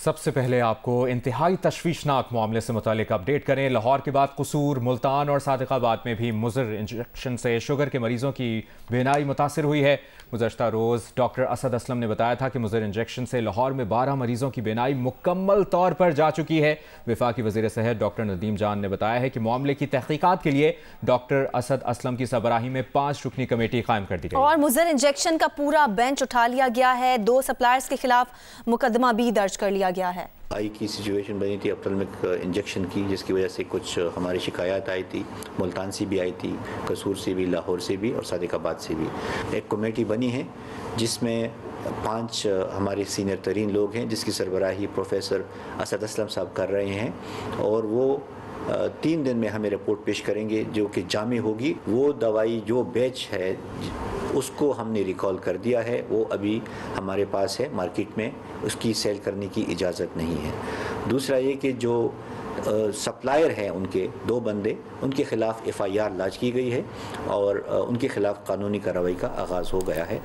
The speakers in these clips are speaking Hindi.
सबसे पहले आपको इंतहाई तशवीशनाक मामले से मुतालिक अपडेट करें। लाहौर के बाद कसूर, मुल्तान और सादिकाबाद में भी मुज़र इंजेक्शन से शुगर के मरीजों की बीनाई मुतासर हुई है। गुज़श्ता रोज़ डॉक्टर असद असलम ने बताया था कि मुज़र इंजेक्शन से लाहौर में 12 मरीजों की बीनाई मुकम्मल तौर पर जा चुकी है। वफाकी वज़ीर सेहत डॉक्टर नदीम जान ने बताया है कि मामले की तहकीकात के लिए डॉक्टर असद असलम की सरबराही में 5 रुकनी कमेटी कायम कर दी गई और मुज़र इंजेक्शन का पूरा बेंच उठा लिया गया है। 2 सप्लायर्स के खिलाफ मुकदमा भी दर्ज कर लिया गया है। आई की सिचुएशन बनी थी अप्टलमिक इंजेक्शन की, जिसकी वजह से कुछ हमारी शिकायत आई थी। मुल्तान से भी आई थी, कसूर से भी, लाहौर से भी और सादिकाबाद से भी। एक कमेटी बनी है जिसमें 5 हमारे सीनियर तरीन लोग हैं, जिसकी सरबराही प्रोफेसर असद असलम साहब कर रहे हैं और वो 3 दिन में हमें रिपोर्ट पेश करेंगे जो कि जामी होगी। वो दवाई जो बैच है उसको हमने रिकॉल कर दिया है, वो अभी हमारे पास है मार्केट में, उसकी सेल करने की इजाज़त नहीं है। दूसरा ये कि जो सप्लायर हैं उनके 2 बंदे, उनके ख़िलाफ़ FIR लॉन्च की गई है और उनके ख़िलाफ़ कानूनी कार्रवाई का आगाज़ हो गया है।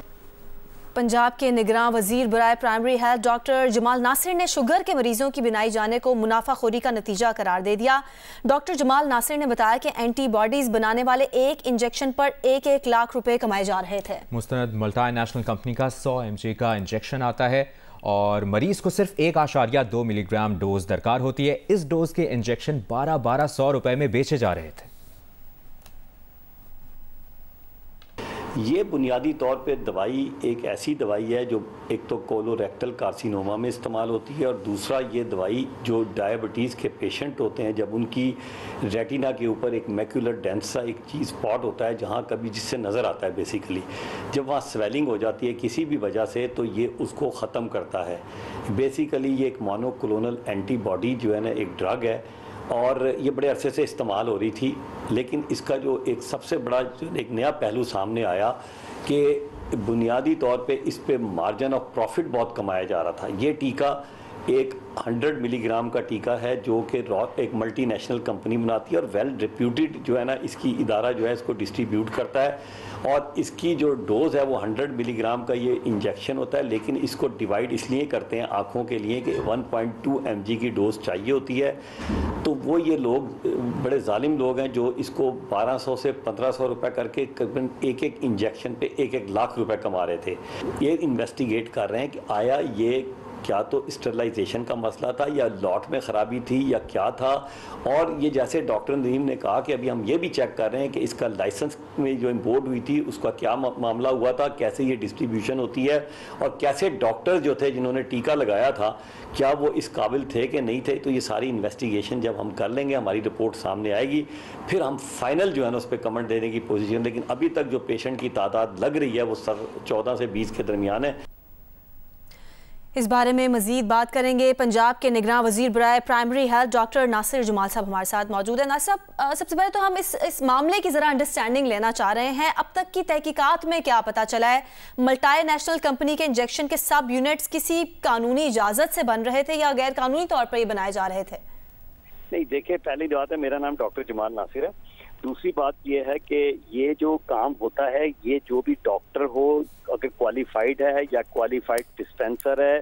पंजाब के निगरान वजीर बराए primary health doctor Jamal Nasir ने शुगर के मरीजों की बिनाई जाने को मुनाफाखोरी का नतीजा करार दे दिया। डॉक्टर जमाल नासिर ने बताया कि एंटीबॉडीज बनाने वाले एक इंजेक्शन पर 1-1 लाख रुपए कमाए जा रहे थे। मुस्तनद मल्टीनेशनल कंपनी का 100 mg का इंजेक्शन आता है और मरीज को सिर्फ 1.2 मिलीग्राम डोज दरकार होती है। इस डोज के इंजेक्शन 1200 रुपए में बेचे जा रहे थे। ये बुनियादी तौर पे दवाई एक ऐसी दवाई है जो एक तो कोलोरेक्टल कार्सिनोमा में इस्तेमाल होती है और दूसरा ये दवाई जो डायबिटीज़ के पेशेंट होते हैं, जब उनकी रेटिना के ऊपर एक मैक्यूलर डेंस सा एक चीज़ स्पॉट होता है जहाँ कभी जिससे नज़र आता है बेसिकली, जब वहाँ स्वेलिंग हो जाती है किसी भी वजह से तो ये उसको ख़त्म करता है। बेसिकली ये एक मोनोक्लोनल एंटीबॉडी जो है ना एक ड्रग है और ये बड़े अरसे से इस्तेमाल हो रही थी, लेकिन इसका जो एक सबसे बड़ा एक नया पहलू सामने आया कि बुनियादी तौर पे इस पे मार्जिन ऑफ प्रॉफिट बहुत कमाया जा रहा था। ये टीका एक 100 मिलीग्राम का टीका है जो कि एक मल्टीनेशनल कंपनी बनाती है और वेल रिप्यूटेड जो है ना इसकी इदारा जो है इसको डिस्ट्रीब्यूट करता है और इसकी जो डोज़ है वो 100 मिलीग्राम का ये इंजेक्शन होता है, लेकिन इसको डिवाइड इसलिए करते हैं आँखों के लिए कि 1.2 mg की डोज़ चाहिए होती है। तो वो ये लोग बड़े जालिम लोग हैं जो इसको 1200 से 1500 रुपये करके करीबन एक इंजेक्शन पे 1-1 लाख रुपए कमा रहे थे। ये इन्वेस्टिगेट कर रहे हैं कि आया ये क्या तो स्टरलाइजेशन का मसला था या लॉट में ख़राबी थी या क्या था। और ये जैसे डॉक्टर नदीम ने कहा कि अभी हम ये भी चेक कर रहे हैं कि इसका लाइसेंस में जो इम्पोर्ट हुई थी उसका क्या मामला हुआ था, कैसे ये डिस्ट्रीब्यूशन होती है और कैसे डॉक्टर जो थे जिन्होंने टीका लगाया था क्या वो इस काबिल थे कि नहीं थे। तो ये सारी इन्वेस्टिगेशन जब हम कर लेंगे, हमारी रिपोर्ट सामने आएगी, फिर हम फाइनल जो है ना उस पर कमेंट देने की पोजीशन। लेकिन अभी तक जो पेशेंट की तादाद लग रही है वो 14 से 20 के दरमियान है। इस बारे में मजीद बात करेंगे। पंजाब के निगरान वजीर बराए primary health doctor Nasir Jamal साहब हमारे साथ मौजूद है। नासिर साहब, सबसे पहले तो हम इस मामले की ज़रा अंडरस्टैंडिंग लेना चाह रहे हैं। अब तक की तहकीकात में क्या पता चला है? मल्टीनेशनल कंपनी के इंजेक्शन के सब यूनिट्स किसी कानूनी इजाज़त से बन रहे थे या गैर कानूनी तौर पर ये बनाए जा रहे थे? नहीं, देखिए, पहली बात है मेरा नाम डॉक्टर जमाल नासिर है। दूसरी बात ये है कि ये जो काम होता है ये जो भी डॉक्टर हो अगर क्वालिफाइड है या क्वालिफाइड डिस्पेंसर है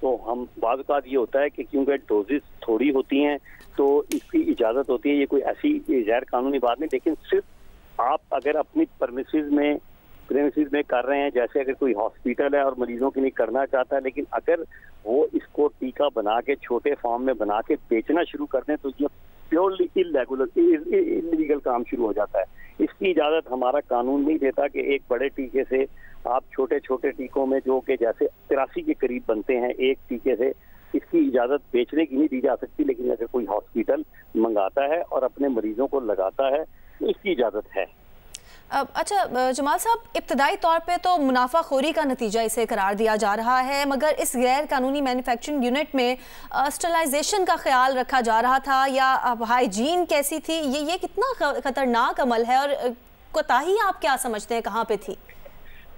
तो हम बाज़ बात ये होता है कि क्योंकि डोजेस थोड़ी होती हैं तो इसकी इजाज़त होती है। ये कोई ऐसी गैर कानूनी बात नहीं, लेकिन सिर्फ आप अगर अपनी प्रेमिसेस में कर रहे हैं, जैसे अगर कोई हॉस्पिटल है और मरीजों के लिए करना चाहता है, लेकिन अगर वो इसको टीका बना के छोटे फॉर्म में बना के बेचना शुरू कर दें तो ये प्योरली इलीगल काम शुरू हो जाता है। इसकी इजाज़त हमारा कानून नहीं देता कि एक बड़े टीके से आप छोटे छोटे टीकों में जो कि जैसे 83 के करीब बनते हैं एक टीके से, इसकी इजाज़त बेचने की नहीं दी जा सकती। लेकिन अगर कोई हॉस्पिटल मंगाता है और अपने मरीजों को लगाता है तो इसकी इजाज़त है। अच्छा जमाल साहब, इब्तदाई तौर पे तो मुनाफाखोरी का नतीजा इसे करार दिया जा रहा है, मगर इस गैर कानूनी मैन्युफैक्चरिंग यूनिट में स्टरलाइजेशन का ख्याल रखा जा रहा था या हाइजीन कैसी थी? ये कितना खतरनाक अमल है और कोताही आप क्या समझते हैं कहाँ पे थी?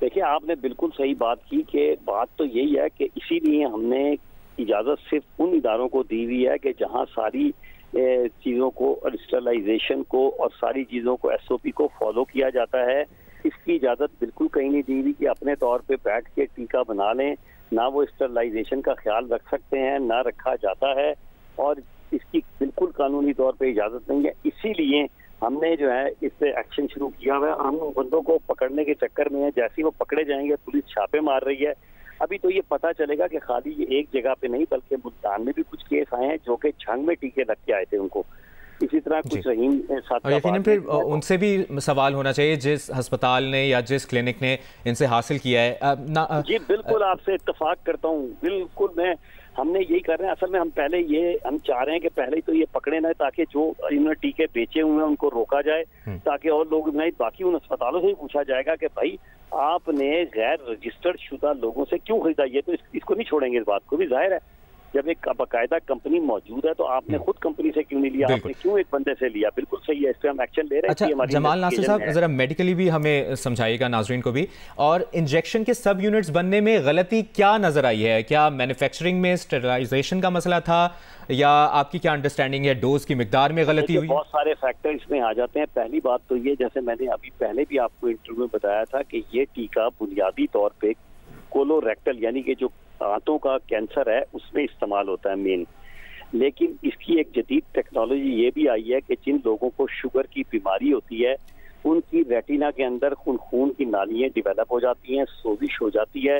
देखिए, आपने बिल्कुल सही बात की कि बात तो यही है कि इसीलिए हमने इजाज़त सिर्फ उन इदारों को दी हुई है कि जहाँ सारी चीज़ों को और स्टरलाइजेशन को और सारी चीज़ों को SOP को फॉलो किया जाता है। इसकी इजाज़त बिल्कुल कहीं नहीं दी हुई कि अपने तौर पे बैठ के टीका बना लें ना वो स्टरलाइजेशन का ख्याल रख सकते हैं, ना रखा जाता है और इसकी बिल्कुल कानूनी तौर पे इजाज़त नहीं है। इसीलिए हमने जो है इस पे एक्शन शुरू किया हुआ है। हम उन बंदों को पकड़ने के चक्कर में है, जैसे ही वो पकड़े जाएंगे पुलिस छापे मार रही है। अभी तो ये पता चलेगा कि खाली ये एक जगह पे नहीं बल्कि मुल्तान में भी कुछ केस आए हैं जो कि झंग में टीके लग के आए थे उनको। इसी तरह कुछ रहीम और यकीनन फिर उनसे भी सवाल होना चाहिए जिस अस्पताल ने या जिस क्लिनिक ने इनसे हासिल किया है। जी बिल्कुल आपसे इत्तेफाक करता हूँ, बिल्कुल हमने यही कर रहे हैं। असल में हम चाह रहे हैं कि पहले तो ये पकड़े ना, ताकि जो इन्होंने टीके बेचे हुए हैं उनको रोका जाए, ताकि और लोग नहीं। बाकी उन अस्पतालों से ही पूछा जाएगा कि भाई आपने गैर रजिस्टर्ड शुदा लोगों से क्यों खरीदा, ये तो इसको नहीं छोड़ेंगे। इस बात को भी जाहिर है जब एक बाकायदा कंपनी मौजूद है तो आपने खुद कंपनी से क्यों नहीं लिया, आपने क्यों एक बंदे से लिया। बिल्कुल सही है, इस पे हम एक्शन ले रहे हैं। अच्छा जमाल नासिर साहब, जरा मेडिकली भी हमें समझाइएगा, नाजरीन को भी, और इंजेक्शन के सब यूनिट्स बनने में गलती क्या नजर आई है? क्या मैन्युफैक्चरिंग में स्टेरिलाइजेशन का मसला था या आपकी क्या अंडरस्टैंडिंग है डोज की मिकदार में गलती हुई? बहुत सारे फैक्टर इसमें आ जाते हैं। पहली बात तो ये, जैसे मैंने अभी पहले भी आपको इंटरव्यू में बताया था कि ये टीका बुनियादी तौर पे कोलोरेक्टल यानी कि जो आंतों का कैंसर है उसमें इस्तेमाल होता है मेन। लेकिन इसकी एक जदीद टेक्नोलॉजी ये भी आई है कि जिन लोगों को शुगर की बीमारी होती है उनकी रेटिना के अंदर खून की नालियां डेवलप हो जाती हैं, सोजिश हो जाती है,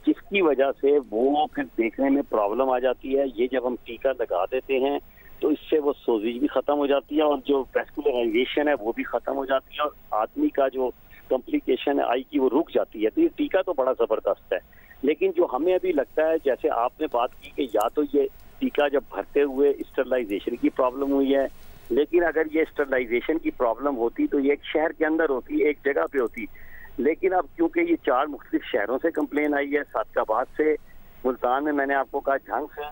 जिसकी वजह से वो फिर देखने में प्रॉब्लम आ जाती है। ये जब हम टीका लगा देते हैं तो इससे वो सोजिश भी खत्म हो जाती है और जो वैस्कुलराइजेशन है वो भी खत्म हो जाती है और आदमी का जो कॉम्प्लिकेशन है आई की वो रुक जाती है। तो ये टीका तो बड़ा जबरदस्त है। लेकिन जो हमें अभी लगता है, जैसे आपने बात की कि या तो ये टीका जब भरते हुए स्टरलाइजेशन की प्रॉब्लम हुई है, लेकिन अगर ये स्टरलाइजेशन की प्रॉब्लम होती तो ये एक शहर के अंदर होती, एक जगह पे होती। लेकिन अब क्योंकि ये 4 मुख्तलिफ शहरों से कंप्लेन आई है, सादकाबाद से, मुल्तान में मैंने आपको कहा, झंग से,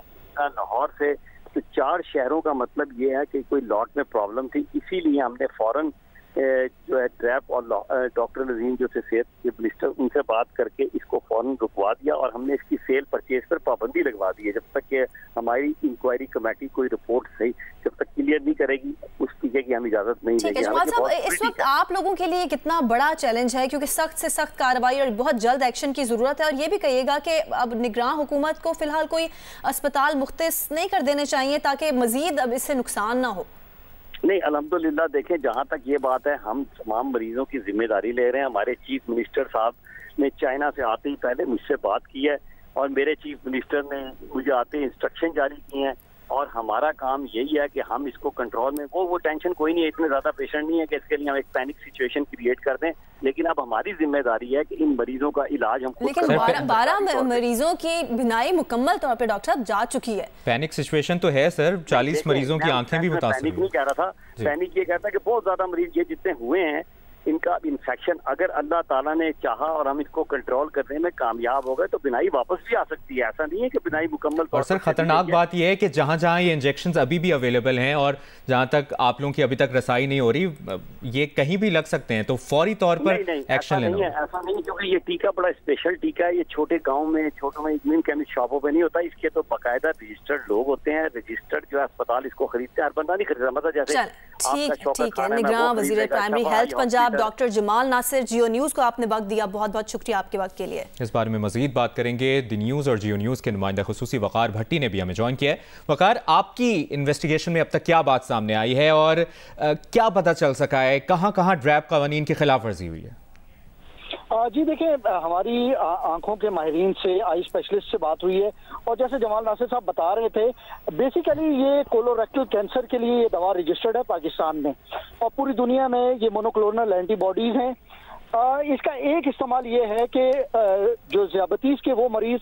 लाहौर से, तो 4 शहरों का मतलब ये है कि कोई लॉट में प्रॉब्लम थी। इसीलिए हमने फौरन जो है ड्रैप और डॉक्टर नजीम जो थे सेहत के मिनिस्टर, उनसे बात करके इसको फौरन रुकवा दिया और हमने इसकी सेल परचेज पर पाबंदी लगवा दी है। जब तक कि हमारी इंक्वायरी कमेटी कोई रिपोर्ट सही जब तक क्लियर नहीं करेगी उस टीके की हम इजाजत नहीं देंगे। जमाल साहब, इस वक्त आप लोगों के लिए कितना बड़ा चैलेंज है, क्योंकि सख्त से सख्त कार्रवाई और बहुत जल्द एक्शन की जरूरत है। और ये भी कहिएगा कि अब निगरान हुकूमत को फिलहाल कोई अस्पताल मुख्तस नहीं कर देने चाहिए ताकि मजीद अब इससे नुकसान ना हो। नहीं, अल्हम्दुलिल्लाह देखें, जहाँ तक ये बात है हम तमाम मरीजों की जिम्मेदारी ले रहे हैं। हमारे चीफ मिनिस्टर साहब ने चाइना से आते ही पहले मुझसे बात की है और मेरे चीफ मिनिस्टर ने मुझे आते ही इंस्ट्रक्शन जारी किए हैं और हमारा काम यही है कि हम इसको कंट्रोल में, वो टेंशन कोई नहीं है, इतने ज्यादा पेशेंट नहीं है कि इसके लिए हम एक पैनिक सिचुएशन क्रिएट कर दें। लेकिन अब हमारी जिम्मेदारी है कि इन मरीजों का इलाज हम खुद लेकिन 12 मरीजों की बिनाई मुकम्मल तौर पे डॉक्टर साहब जा चुकी है। पैनिक सिचुएशन तो है सर, 40 मरीजों की आंखें भी मुतासिर। पैनिक नहीं कह रहा था, पैनिक ये कहता है कि बहुत ज्यादा मरीज ये जितने हुए हैं इनका इन्फेक्शन, अगर अल्लाह ताला ने चाहा और हम इसको कंट्रोल करने में कामयाब हो गए तो बिनाई वापस भी आ सकती है। ऐसा नहीं है कि बिनाई मुकम्मल। और सर खतरनाक बात यह है कि जहां जहां ये इंजेक्शंस अभी भी अवेलेबल हैं और जहां तक आप लोगों की अभी तक रसाई नहीं हो रही, ये कहीं भी लग सकते हैं, तो फौरी तौर पर एक्शन लेना। ऐसा नहीं, क्योंकि ये टीका बड़ा स्पेशल टीका है। ये छोटे गाँव में, छोटों में इतनी केमिस्ट शॉपों पर नहीं होता। इसके तो बाकायदा रजिस्टर्ड लोग होते हैं, रजिस्टर्ड जो है अस्पताल इसको खरीदते हैं, हर बंदा नहीं खरीदता। मतलब जैसे ठीक है, निगरान वज़ीर primary health Punjab doctor Jamal Nasir, Geo News को आपने वक्त दिया, बहुत बहुत शुक्रिया आपके वक्त के लिए। इस बारे में मजीद बात करेंगे। द न्यूज़ और जियो न्यूज़ के नुमाइंदा खुसूसी वकार भट्टी ने भी हमें ज्वाइन किया है। वकार, आपकी इन्वेस्टिगेशन में अब तक क्या बात सामने आई है और क्या पता चल सका है, कहाँ कहाँ ड्रैप कानून की खिलाफ वर्जी हुई है? जी देखिए, हमारी आंखों के माहिरीन से, आई स्पेशलिस्ट से बात हुई है और जैसे जमाल नासिर साहब बता रहे थे, बेसिकली ये कोलोरेक्टल कैंसर के लिए ये दवा रजिस्टर्ड है पाकिस्तान में और पूरी दुनिया में ये मोनोक्लोनल एंटीबॉडीज हैं। इसका एक इस्तेमाल ये है कि जो ज़ियाबतीस के वो मरीज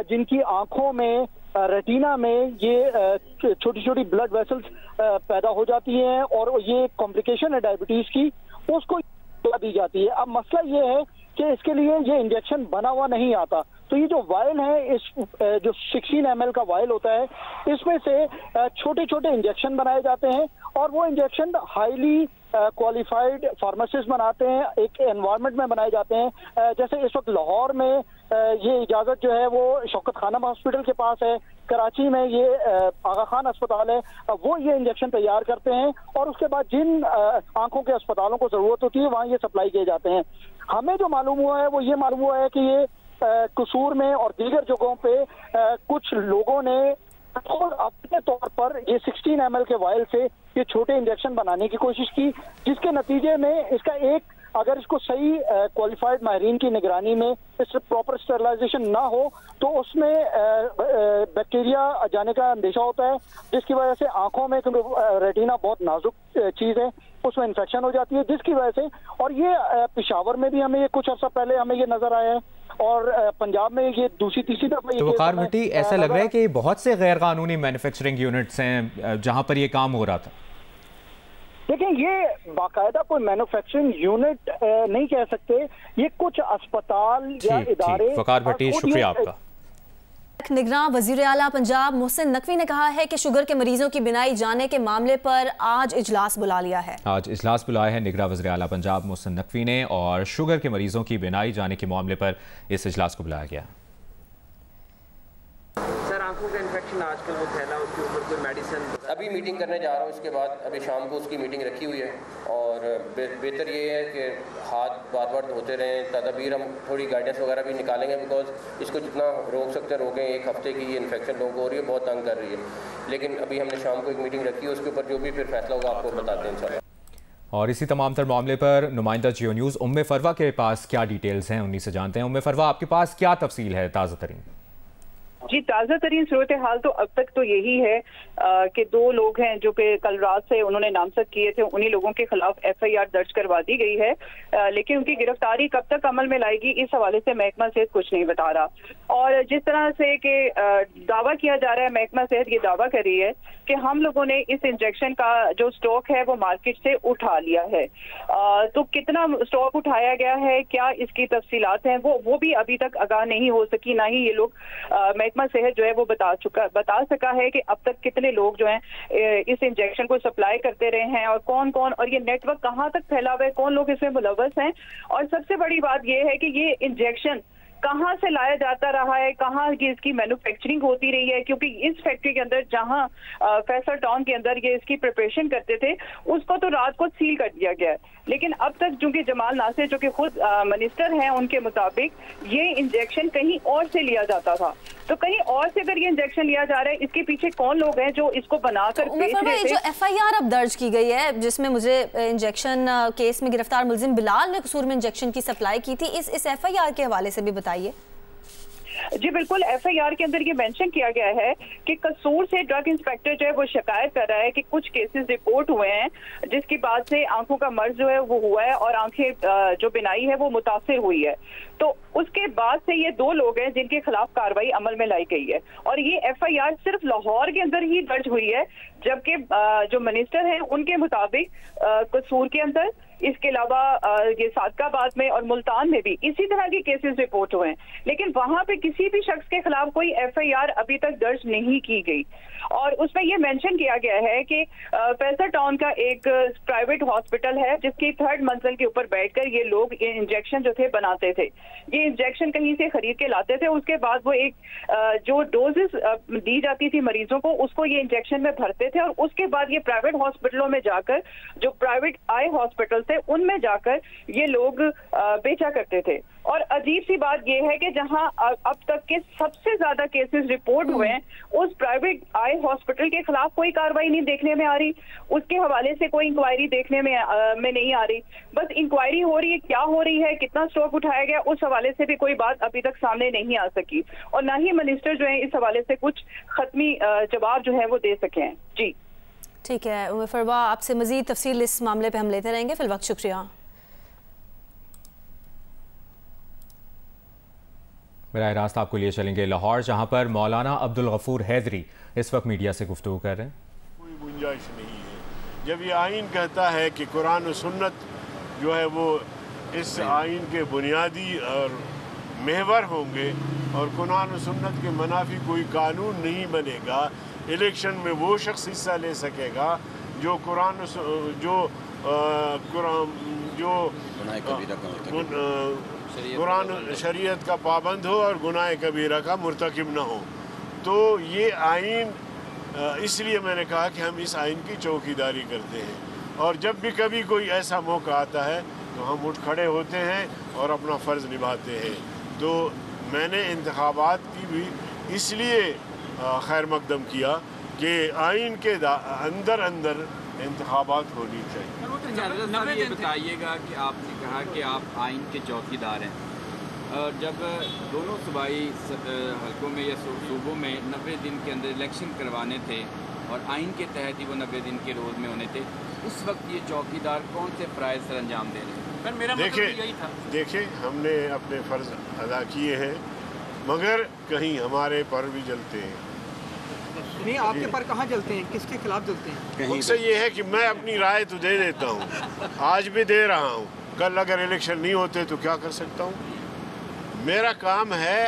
जिनकी आंखों में, रेटिना में ये छोटी छोटी ब्लड वेसल्स पैदा हो जाती हैं और ये कॉम्प्लिकेशन है डायबिटीज की, उसको दी जाती है। अब मसला ये है कि इसके लिए ये इंजेक्शन बना हुआ नहीं आता, तो ये जो वायल है, इस जो 16 ml का वायल होता है, इसमें से छोटे छोटे इंजेक्शन बनाए जाते हैं और वो इंजेक्शन हाईली क्वालिफाइड फार्मासिस्ट बनाते हैं, एक एनवायरनमेंट में बनाए जाते हैं। जैसे इस वक्त लाहौर में ये इजाजत जो है वो शौकत खानम हॉस्पिटल के पास है, कराची में ये आगा खान अस्पताल है, वो ये इंजेक्शन तैयार करते हैं और उसके बाद जिन आंखों के अस्पतालों को जरूरत होती है वहाँ ये सप्लाई किए जाते हैं। हमें जो मालूम हुआ है वो ये मालूम हुआ है कि ये कसूर में और दीगर जगहों पे कुछ लोगों ने और अपने तौर पर ये 16 ml के वायल से ये छोटे इंजेक्शन बनाने की कोशिश की, जिसके नतीजे में इसका एक अगर इसको सही क्वालिफाइड माहिरीन की निगरानी में इस प्रॉपर स्टेरिलाइजेशन ना हो तो उसमें बैक्टीरिया जाने का अंदेशा होता है, जिसकी वजह से आंखों में, क्योंकि रेटिना बहुत नाजुक चीज है, उसमें इन्फेक्शन हो जाती है, जिसकी वजह से, और ये पेशावर में भी हमें ये कुछ अर्सा पहले हमें ये नजर आया है और पंजाब में ये दूसरी तीसरी दफा। तो वकार भट्टी, ऐसा लग रहा है कि बहुत से गैर कानूनी मैन्युफैक्चरिंग यूनिट्स हैं जहां पर ये काम हो रहा था। देखिए, ये बाकायदा कोई मैन्युफैक्चरिंग यूनिट नहीं कह सकते, ये कुछ अस्पताल या इदारे। वकार भट्टी, शुक्रिया आपका। निगरां वज़ीर आला पंजाब मोहसिन नकवी ने कहा है कि शुगर के मरीजों की बिनाई जाने के मामले पर आज इजलास बुला लिया है। आज इजलास बुलाया है निगरां वज़ीर आला पंजाब मोहसिन नकवी ने, और शुगर के मरीजों की बिनाई जाने के मामले पर इस इजलास को बुलाया गया। सर, आंखों का इन्फेक्शन आजकल वो फैला, उसके ऊपर कोई मेडिसिन? अभी मीटिंग करने जा रहा हूँ, इसके बाद अभी शाम को उसकी मीटिंग रखी हुई है, और बेहतर ये है कि हाथ बार बार धोते रहें। तदबीर हम थोड़ी गाइडेंस वगैरह भी निकालेंगे, बिकॉज इसको जितना रोक सकते हैं रोकें। एक हफ्ते की ये इन्फेक्शन लोगों को हो रही है, बहुत तंग कर रही है, लेकिन अभी हमने शाम को एक मीटिंग रखी है, उसके ऊपर जो भी फिर फैसला होगा आपको बताते हैं इंशाल्लाह। और इसी तमाम तर मामले पर नुमाइंदा जियो न्यूज़ उम्मे फरवा के पास क्या डिटेल्स हैं, उन्हीं से जानते हैं। उम्मे फरवा, आपके पास क्या तफसील है ताज़ा तरीन? जी, ताज़ा तरीन सूरत हाल तो अब तक तो यही है कि 2 लोग हैं जो कि कल रात से उन्होंने नामजद किए थे, उन्हीं लोगों के खिलाफ FIR दर्ज करवा दी गई है, लेकिन उनकी गिरफ्तारी कब तक अमल में लाएगी इस हवाले से महकमा सेहत कुछ नहीं बता रहा। और जिस तरह से कि दावा किया जा रहा है, महकमा सेहत ये दावा कर रही है कि हम लोगों ने इस इंजेक्शन का जो स्टॉक है वो मार्केट से उठा लिया है। तो कितना स्टॉक उठाया गया है, क्या इसकी तफसीलात हैं, वो भी अभी तक आगाह नहीं हो सकी, ना ही ये लोग महकमा सेहत जो है वो बता सका है कि अब तक कितने लोग जो हैं इस इंजेक्शन को सप्लाई करते रहे हैं और कौन कौन, और ये नेटवर्क कहाँ तक फैला हुआ है, कौन लोग इसमें मुलव्वस हैं। और सबसे बड़ी बात ये है कि ये इंजेक्शन कहाँ से लाया जाता रहा है, कहाँ की इसकी मैन्युफैक्चरिंग होती रही है, क्योंकि इस फैक्ट्री के अंदर जहाँ फैसल टाउन के अंदर ये इसकी प्रिपरेशन करते थे उसको तो रात को सील कर दिया गया है। लेकिन अब तक चूंकि जमाल नासिर जो कि खुद मिनिस्टर हैं, उनके मुताबिक ये इंजेक्शन कहीं और से लिया जाता था, तो कहीं और से अगर ये इंजेक्शन लिया जा रहा है, इसके पीछे कौन लोग हैं जो इसको बनाकर बेच रहे थे? जो FIR अब दर्ज की गई है जिसमें मुझे इंजेक्शन केस में गिरफ्तार मुलजिम बिलाल ने कसूर में इंजेक्शन की सप्लाई की थी, इस FIR के हवाले से भी बताइए। जी बिल्कुल, FIR के अंदर ये मेंशन किया गया है कि कसूर से ड्रग इंस्पेक्टर जो है वो शिकायत कर रहा है कि कुछ केसेस रिपोर्ट हुए हैं जिसकी बात से आंखों का मर्ज जो है वो हुआ है और आंखें जो बिनाई है वो मुतासिर हुई है। तो उसके बाद से ये 2 लोग हैं जिनके खिलाफ कार्रवाई अमल में लाई गई है, और ये FIR सिर्फ लाहौर के अंदर ही दर्ज हुई है, जबकि जो मिनिस्टर हैं उनके मुताबिक कसूर के अंदर, इसके अलावा ये सादकाबाद में और मुल्तान में भी इसी तरह के केसेस रिपोर्ट हुए हैं, लेकिन वहां पे किसी भी शख्स के खिलाफ कोई FIR अभी तक दर्ज नहीं की गई। और उसमें ये मेंशन किया गया है कि फैसल टाउन का एक प्राइवेट हॉस्पिटल है जिसकी 3rd मंजिल के ऊपर बैठकर ये लोग ये इंजेक्शन जो थे बनाते थे। ये इंजेक्शन कहीं से खरीद के लाते थे, उसके बाद वो एक जो डोजेस दी जाती थी मरीजों को उसको ये इंजेक्शन में भरते थे, और उसके बाद ये प्राइवेट हॉस्पिटलों में जाकर, जो प्राइवेट आई हॉस्पिटल थे उनमें जाकर ये लोग बेचा करते थे। और अजीब सी बात यह है कि जहां अब तक के सबसे ज्यादा केसेस रिपोर्ट हुए हैं उस प्राइवेट आई हॉस्पिटल के खिलाफ कोई कार्रवाई नहीं देखने में आ रही, उसके हवाले से कोई इंक्वायरी देखने में नहीं आ रही। बस इंक्वायरी हो रही है, क्या हो रही है, कितना स्टॉक उठाया गया, उस हवाले से भी कोई बात अभी तक सामने नहीं आ सकी, और ना ही मिनिस्टर जो है इस हवाले से कुछ खत्मी जवाब जो है वो दे सके हैं। जी ठीक है उम्मे फरवा, आपसे मजीद तफसील इस मामले पे हम लेते रहेंगे। फिल वक्त शुक्रिया। बराह रास्त आपको लिए चलेंगे लाहौर, जहां पर मौलाना अब्दुल गफूर हैदरी इस वक्त मीडिया से गुफ्तगू कर रहे हैं। कोई गुंजाइश नहीं है। जब ये आइन कहता है कि कुरान और सुन्नत जो है वो इस आइन के बुनियादी और महवर होंगे और कुरान और सुन्नत के मनाफी कोई कानून नहीं बनेगा, इलेक्शन में वो शख्स हिस्सा ले सकेगा जो कुरान शरीयत का पाबंद हो और गुनाह कबीरा का मुर्तकिब न हो। तो ये आइन, इसलिए मैंने कहा कि हम इस आइन की चौकीदारी करते हैं, और जब भी कभी कोई ऐसा मौका आता है तो हम उठ खड़े होते हैं और अपना फ़र्ज़ निभाते हैं। तो मैंने इंतखाबात की भी इसलिए खैर मकदम किया कि आइन के अंदर अंदर इंतखाबात होनी चाहिए। ये बताइएगा कि आपने कहा कि आप आइन के चौकीदार हैं, और जब दोनों सूबाई हलकों में या सूबों में 90 दिन के अंदर इलेक्शन करवाने थे और आइन के तहत ही वो 90 दिन के रोल में होने थे, उस वक्त ये चौकीदार कौन से फ़राइज़ सर अंजाम दे रहे हैं? पर मेरा मतलब यही था। देखिए हमने अपने फ़र्ज़ अदा किए हैं, मगर कहीं हमारे पर भी जलते हैं। नहीं, आपके पर कहाँ जलते हैं, किसके खिलाफ जलते हैं? मुझसे ये है कि मैं अपनी राय तो दे देता हूँ, आज भी दे रहा हूँ, कल अगर इलेक्शन नहीं होते तो क्या कर सकता हूँ। मेरा काम है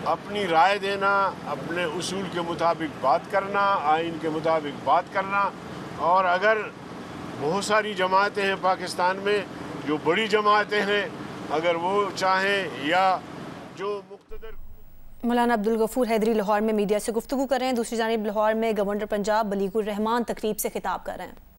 अपनी राय देना, अपने उसूल के मुताबिक बात करना, आइन के मुताबिक बात करना। और अगर बहुत सारी जमातें हैं पाकिस्तान में, जो बड़ी जमातें हैं, अगर वो चाहें या जो मुक़्तदर। मौलाना अब्दुल गफूर हैदरी लाहौर में मीडिया से गुफ्तगू कर रहे हैं। दूसरी जानिब लाहौर में गवर्नर पंजाब बलीगुर रहमान तकरीब से खिताब कर रहे हैं।